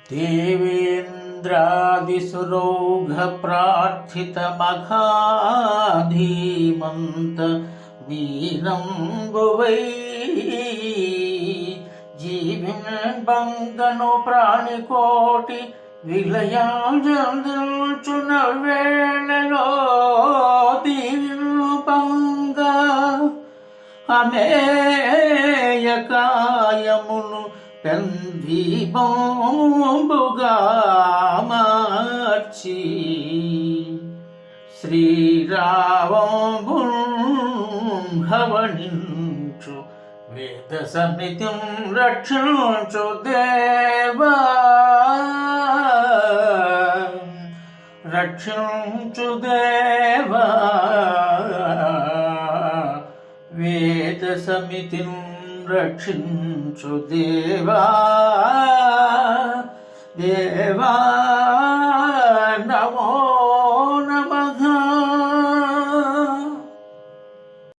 देवेन्द्रादिसुरौघप्रार्थितमघाधीमन्त मीनम्बुवै जीविन्बङ्गनु प्राणिकोटि విలయాజంచున వేళలో దీపంగ అమేయకాయమును పెందీపంబుగా మార్చి శ్రీరావంబుం హవనించు వేద సమితిం రక్షించు దేవా రక్షించు దేవా వేద సమితిం రక్షించు దేవా